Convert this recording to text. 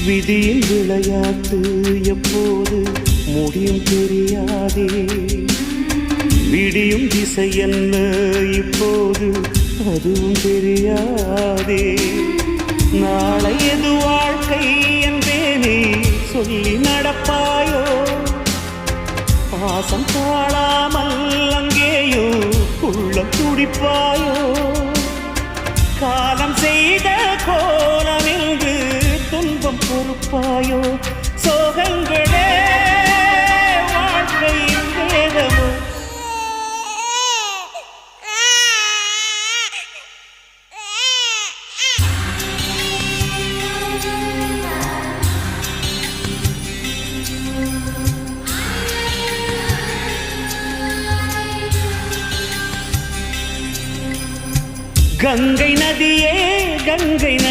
விதியின் விளையாட்டு எப்போது முடியும் தெரியாதே. விடியும் திசை என்ன இப்போது அதுவும் தெரியாதே. நாளை எது வாழ்க்கை என்பேனே சொல்லி நடப்பாயோ. பாசம் தாழாமல் அங்கேயோ உள்ளம் துடிப்பாயோ. காலம் செய்த கோலம் என்று துன்பம் பொறுப்பாயோ. சோகங்களே வாழ்க்கையின் வேதமோ. கங்கை நதியே கங்கை நதி